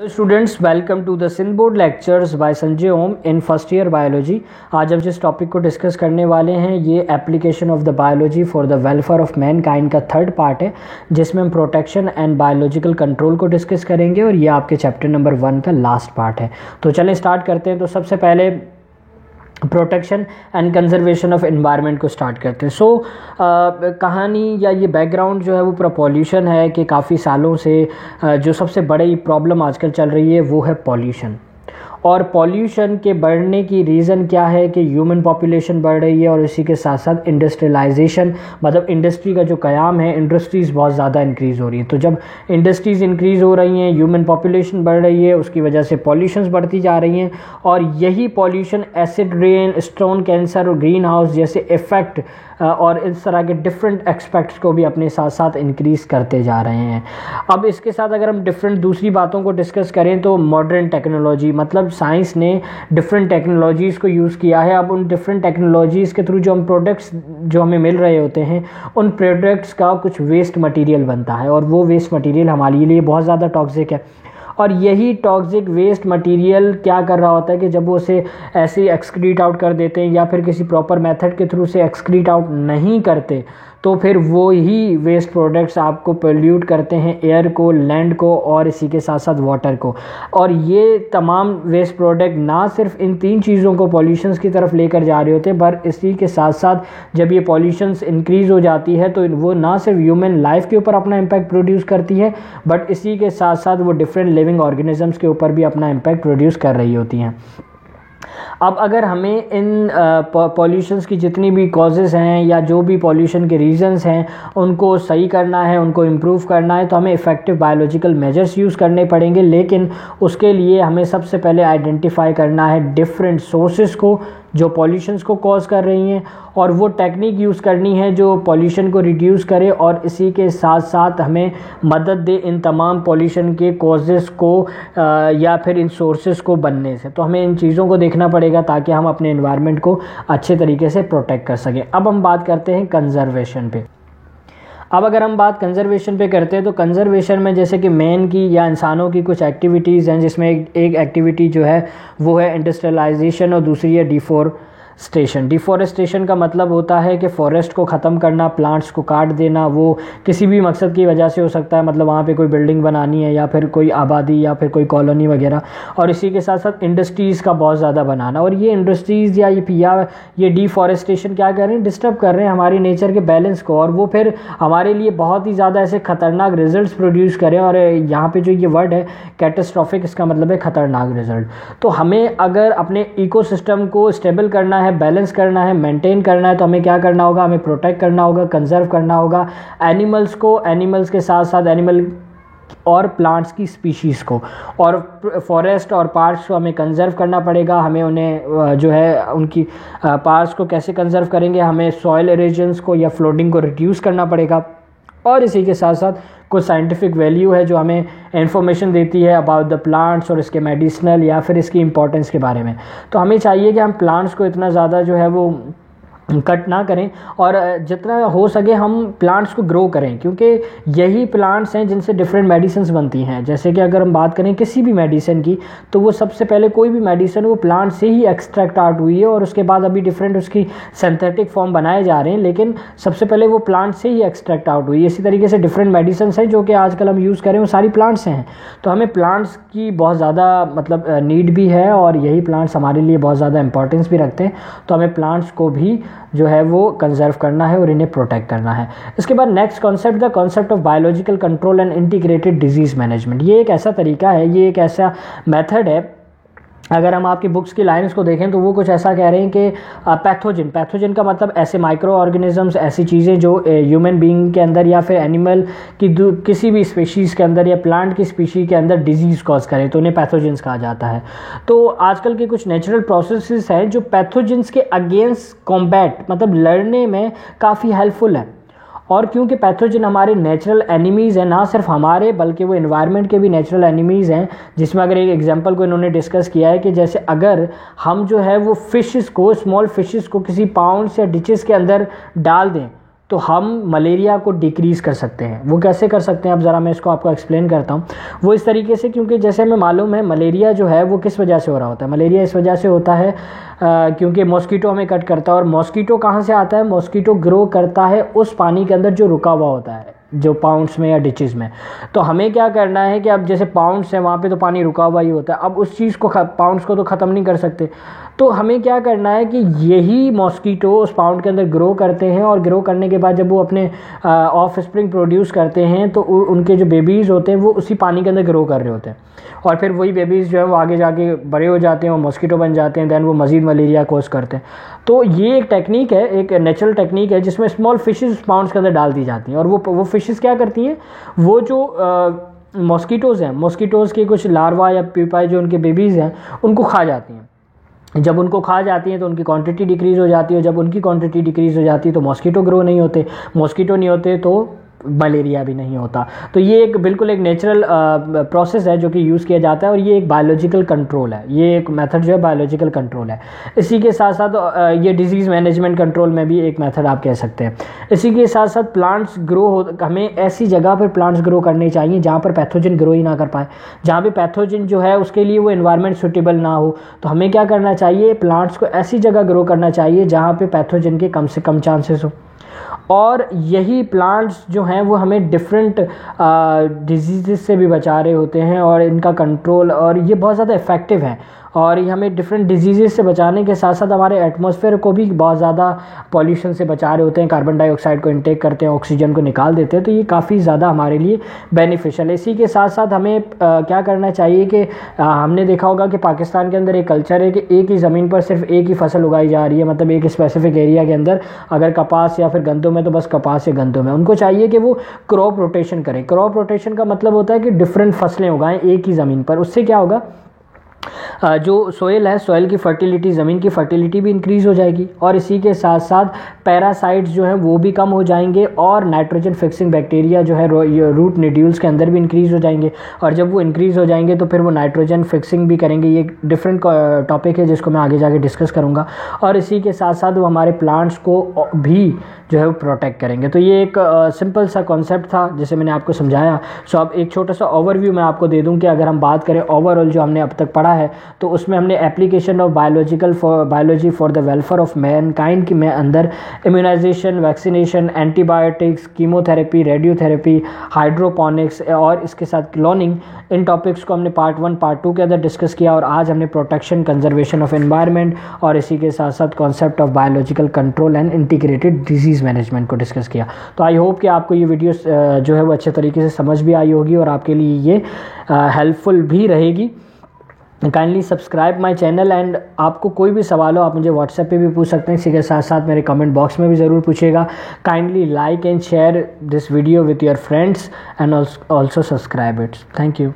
Students, welcome to the Sindh board lectures by Sanjay Om in first year biology. आज हम जिस topic को डिस्कस करने वाले हैं ये application of the biology for the welfare of man kind का थर्ड पार्ट है, जिसमें हम प्रोटेक्शन एंड बायोलॉजिकल कंट्रोल को डिस्कस करेंगे और ये आपके चैप्टर नंबर 1 का लास्ट पार्ट है। तो चलें स्टार्ट करते हैं। तो सबसे पहले protection and conservation of environment को स्टार्ट करते हैं। कहानी या ये बैकग्राउंड जो है वो पूरा पॉल्यूशन है कि काफ़ी सालों से जो सबसे बड़ी प्रॉब्लम आजकल चल रही है वो है पॉल्यूशन। और पॉल्यूशन के बढ़ने की रीज़न क्या है कि ह्यूमन पॉपुलेशन बढ़ रही है और इसी के साथ साथ इंडस्ट्रियलाइजेशन, मतलब इंडस्ट्री का जो क़याम है, इंडस्ट्रीज़ बहुत ज़्यादा इंक्रीज़ हो रही है। तो जब इंडस्ट्रीज़ इंक्रीज़ हो रही हैं, ह्यूमन पॉपुलेशन बढ़ रही है, उसकी वजह से पॉल्यूशंस बढ़ती जा रही हैं और यही pollution acid rain, stone cancer और ग्रीन हाउस जैसे इफ़ेक्ट और इस तरह के डिफरेंट एक्सपेक्ट्स को भी अपने साथ साथ इंक्रीज़ करते जा रहे हैं। अब इसके साथ अगर हम डिफरेंट दूसरी बातों को डिस्कस करें तो मॉडर्न टेक्नोलॉजी, मतलब साइंस ने डिफरेंट टेक्नोलॉजीज़ को यूज़ किया है। अब उन डिफरेंट टेक्नोलॉजीज़ के थ्रू जो हम प्रोडक्ट्स जो हमें मिल रहे होते हैं, उन प्रोडक्ट्स का कुछ वेस्ट मटीरियल बनता है और वो वेस्ट मटीरियल हमारे लिए बहुत ज़्यादा टॉक्सिक है। और यही टॉक्सिक वेस्ट मटेरियल क्या कर रहा होता है कि जब वो उसे ऐसे एक्सक्रीट आउट कर देते हैं या फिर किसी प्रॉपर मेथड के थ्रू से एक्सक्रीट आउट नहीं करते, तो फिर वो ही वेस्ट प्रोडक्ट्स आपको पोल्यूट करते हैं एयर को, लैंड को और इसी के साथ साथ वाटर को। और ये तमाम वेस्ट प्रोडक्ट ना सिर्फ इन 3 चीज़ों को पॉल्यूशंस की तरफ लेकर जा रहे होते हैं, पर इसी के साथ साथ जब ये पॉल्यूशंस इंक्रीज़ हो जाती है तो वो ना सिर्फ ह्यूमन लाइफ के ऊपर अपना इम्पैक्ट प्रोड्यूस करती है, बट इसी के साथ साथ वो डिफरेंट लिविंग ऑर्गेनिजम्स के ऊपर भी अपना इम्पैक्ट प्रोड्यूस कर रही होती हैं। अब अगर हमें इन पॉल्यूशंस की जितनी भी कॉजेज़ हैं या जो भी पॉल्यूशन के रीज़न्स हैं उनको सही करना है, उनको इम्प्रूव करना है, तो हमें इफ़ेक्टिव बायोलॉजिकल मेजर्स यूज़ करने पड़ेंगे। लेकिन उसके लिए हमें सबसे पहले आइडेंटिफाई करना है डिफरेंट सोर्सेस को जो पॉल्यूशंस को कॉज कर रही हैं और वो टेक्निक यूज़ करनी है जो पॉल्यूशन को रिड्यूस करे और इसी के साथ साथ हमें मदद दे इन तमाम पॉल्यूशन के कॉजेज़ को या फिर इन सोर्सेस को बनने से। तो हमें इन चीज़ों को देखना पड़ेगा ताकि हम अपने एनवायरनमेंट को अच्छे तरीके से प्रोटेक्ट कर सकें। अब हम बात करते हैं कंजर्वेशन पे। अब अगर हम बात कंजर्वेशन पे करते हैं तो कंजर्वेशन में जैसे कि मैन की या इंसानों की कुछ एक्टिविटीज़ हैं, जिसमें एक एक्टिविटी जो है वो है इंडस्ट्रियलाइजेशन और दूसरी है डिफॉरेस्टेशन का मतलब होता है कि फॉरेस्ट को ख़त्म करना, प्लांट्स को काट देना। वो किसी भी मकसद की वजह से हो सकता है, मतलब वहाँ पे कोई बिल्डिंग बनानी है या फिर कोई आबादी या फिर कोई कॉलोनी वगैरह, और इसी के साथ साथ इंडस्ट्रीज़ का बहुत ज़्यादा बनाना। और ये इंडस्ट्रीज़ या ये डिफॉरेस्टेशन क्या कर रहे हैं, डिस्टर्ब कर रहे हैं हमारी नेचर के बैलेंस को, और वो फिर हमारे लिए बहुत ही ज़्यादा ऐसे ख़तरनाक रिजल्ट्स प्रोड्यूस करें। और यहाँ पर जो ये वर्ड है कैटास्ट्रॉफिक, इसका मतलब है ख़तरनाक रिजल्ट। तो हमें अगर अपने इकोसिस्टम को स्टेबल करना है, बैलेंस करना है, मेंटेन करना है, तो हमें क्या करना होगा, हमें प्रोटेक्ट करना होगा, कंजर्व करना होगा एनिमल्स को, एनिमल्स के साथ साथ एनिमल और प्लांट्स की स्पीशीज़ को, और फॉरेस्ट और पार्क्स को हमें कंजर्व करना पड़ेगा। हमें उन्हें जो है उनकी पार्क्स को कैसे कंजर्व करेंगे, हमें सॉइल एरोजन्स को या फ्लोटिंग को रिड्यूस करना पड़ेगा। और इसी के साथ साथ कुछ साइंटिफिक वैल्यू है जो हमें इंफॉर्मेशन देती है अबाउट द प्लांट्स और इसके मेडिसिनल या फिर इसकी इंपॉर्टेंस के बारे में। तो हमें चाहिए कि हम प्लांट्स को इतना ज़्यादा जो है वो कट ना करें और जितना हो सके हम प्लांट्स को ग्रो करें, क्योंकि यही प्लांट्स हैं जिनसे डिफरेंट मेडिसिन्स बनती हैं। जैसे कि अगर हम बात करें किसी भी मेडिसिन की, तो वो सबसे पहले कोई भी मेडिसिन वो प्लांट से ही एक्सट्रैक्ट आउट हुई है और उसके बाद अभी डिफरेंट उसकी सिंथेटिक फॉर्म बनाए जा रहे हैं, लेकिन सबसे पहले वो प्लांट से ही एक्सट्रैक्ट आउट हुई है। इसी तरीके से डिफरेंट मेडिसिन हैं जो कि आजकल हम यूज़ करें वो सारी प्लांट्स से हैं। तो हमें प्लांट्स की बहुत ज़्यादा मतलब नीड भी है और यही प्लांट्स हमारे लिए बहुत ज़्यादा इंपॉर्टेंस भी रखते हैं। तो हमें प्लांट्स को भी जो है वो कंजर्व करना है और इन्हें प्रोटेक्ट करना है। इसके बाद next concept, the concept of biological control and integrated disease management. ये एक ऐसा तरीका है, ये एक ऐसा मेथड है, अगर हम आपकी बुक्स की लाइन्स को देखें तो वो कुछ ऐसा कह रहे हैं कि पैथोजन का मतलब ऐसे माइक्रो ऑर्गेनिजम्स, ऐसी चीज़ें जो ह्यूमन बीइंग के अंदर या फिर एनिमल की किसी भी स्पीशीज़ के अंदर या प्लांट की स्पीशीज़ के अंदर डिजीज़ कॉज करें, तो उन्हें पैथोजेंस कहा जाता है। तो आजकल के कुछ नेचुरल प्रोसेसेस हैं जो पैथोजेंस के अगेंस्ट कॉम्बैट, मतलब लड़ने में काफ़ी हेल्पफुल है। और क्योंकि पैथोजन हमारे नेचुरल एनिमीज़ हैं, ना सिर्फ हमारे बल्कि वो एनवायरनमेंट के भी नेचुरल एनिमीज़ हैं, जिसमें अगर एक एग्जांपल को इन्होंने डिस्कस किया है कि जैसे अगर हम जो है वो फिशेस को, स्मॉल फिशेस को किसी पाउंड्स या डिचेस के अंदर डाल दें तो हम मलेरिया को डिक्रीज़ कर सकते हैं। वो कैसे कर सकते हैं, अब ज़रा मैं इसको आपको एक्सप्लेन करता हूँ। वो इस तरीके से, क्योंकि जैसे हमें मालूम है मलेरिया जो है वो किस वजह से हो रहा होता है। मलेरिया इस वजह से होता है क्योंकि मॉस्किटो हमें कट करता है। और मॉस्किटो कहाँ से आता है, मॉस्किटो ग्रो करता है उस पानी के अंदर जो रुका हुआ होता है, जो पाउंड्स में या डिचेस में। तो हमें क्या करना है कि अब जैसे पाउंड्स है वहाँ पे तो पानी रुका हुआ ही होता है, अब उस चीज़ को पाउंड्स को तो ख़त्म नहीं कर सकते। तो हमें क्या करना है कि यही मॉस्किटो उस पाउंड के अंदर ग्रो करते हैं, और ग्रो करने के बाद जब वो अपने ऑफ स्प्रिंग प्रोड्यूस करते हैं तो उनके जो बेबीज़ होते हैं वो उसी पानी के अंदर ग्रो कर रहे होते हैं, और फिर वही बेबीज़ जो है वो आगे जाके बड़े हो जाते हैं और मॉस्किटो बन जाते हैं, दैन वो मज़ीद मलेरिया कोज करते हैं। तो ये एक टेक्निक है, एक नेचुरल टेक्निक है जिसमें स्मॉल फिशेस पाउंड्स के अंदर डाल दी जाती हैं, और वो फिशेस क्या करती हैं, वो जो मॉस्किटोज़ हैं, मॉस्किटोज़ के कुछ लार्वा या प्यूपाई जो उनके बेबीज़ हैं उनको खा जाती हैं। जब उनको खा जाती हैं तो उनकी क्वांटिटी डिक्रीज़ हो जाती है, जब उनकी क्वांटिटी डिक्रीज़ हो जाती है तो मॉस्किटो ग्रो नहीं होते, मॉस्किटो नहीं होते तो मलेरिया भी नहीं होता। तो ये एक बिल्कुल एक नेचुरल प्रोसेस है जो कि यूज़ किया जाता है, और ये एक बायोलॉजिकल कंट्रोल है, ये एक मेथड जो है बायोलॉजिकल कंट्रोल है। इसी के साथ साथ ये डिजीज़ मैनेजमेंट कंट्रोल में भी एक मेथड आप कह सकते हैं। इसी के साथ साथ प्लांट्स ग्रो हो, हमें ऐसी जगह पर प्लांट्स ग्रो करने चाहिए जहाँ पर पैथोजन ग्रो ही ना कर पाए, जहाँ पे पैथोजन जो है उसके लिए वो एनवायरनमेंट सूटेबल ना हो। तो हमें क्या करना चाहिए, प्लांट्स को ऐसी जगह ग्रो करना चाहिए जहाँ पे पैथोजन के कम से कम चांसेस हो, और यही प्लांट्स जो हैं वो हमें डिफरेंट डिजीज़ से भी बचा रहे होते हैं, और इनका कंट्रोल, और ये बहुत ज़्यादा इफ़ेक्टिव है, और ये हमें डिफरेंट डिजीज़ से बचाने के साथ साथ हमारे एटमॉस्फेयर को भी बहुत ज़्यादा पॉल्यूशन से बचा रहे होते हैं। कार्बन डाइऑक्साइड को इनटेक करते हैं, ऑक्सीजन को निकाल देते हैं, तो ये काफ़ी ज़्यादा हमारे लिए बेनिफिशियल है। इसी के साथ साथ हमें क्या करना चाहिए कि हमने देखा होगा कि पाकिस्तान के अंदर एक कल्चर है कि एक ही ज़मीन पर सिर्फ एक ही फसल उगाई जा रही है, मतलब एक स्पेसिफिक एरिया के अंदर अगर कपास या फिर गंदम है तो बस कपास या गंदम है। उनको चाहिए कि वो क्रॉप रोटेशन करें। क्रॉप रोटेशन का मतलब होता है कि डिफरेंट फसलें उगाएं एक ही ज़मीन पर। उससे क्या होगा, जो सोयल है, सोयल की फर्टिलिटी, ज़मीन की फर्टिलिटी भी इंक्रीज़ हो जाएगी, और इसी के साथ साथ पैरासाइट्स जो हैं वो भी कम हो जाएंगे, और नाइट्रोजन फिक्सिंग बैक्टीरिया जो है रूट नोड्यूल्स के अंदर भी इंक्रीज़ हो जाएंगे, और जब वो इंक्रीज़ हो जाएंगे तो फिर वो नाइट्रोजन फिक्सिंग भी करेंगे। ये डिफरेंट टॉपिक है जिसको मैं आगे जाके डिस्कस करूँगा, और इसी के साथ साथ वो हमारे प्लांट्स को भी जो है वो प्रोटेक्ट करेंगे। तो ये एक सिंपल सा कॉन्सेप्ट था जिसे मैंने आपको समझाया। सो अब एक छोटा सा ओवरव्यू मैं आपको दे दूं कि अगर हम बात करें ओवरऑल जो हमने अब तक पढ़ा है, तो उसमें हमने application of biology for the welfare of mankind की में अंदर immunisation, vaccination, antibiotics, chemotherapy, radiotherapy, hydroponics और इसके साथ क्लोनिंग, इन टॉपिक्स को हमने पार्ट 1 पार्ट 2 के अंदर डिस्कस किया, और आज हमने प्रोटेक्शन, कंजर्वेशन ऑफ एनवायरनमेंट और इसी के साथ साथ concept of biological control and integrated disease management को डिस्कस किया। तो आई होप कि आपको ये वीडियो जो है वो अच्छे तरीके से समझ भी आई होगी और आपके लिए ये हेल्पफुल भी रहेगी। Kindly subscribe my channel, and आपको कोई भी सवाल हो आप मुझे व्हाट्सएप पे भी पूछ सकते हैं। इसी के साथ साथ मेरे कमेंट बॉक्स में भी ज़रूर पूछिएगा। Kindly like and share this video with your friends and also subscribe it. Thank you.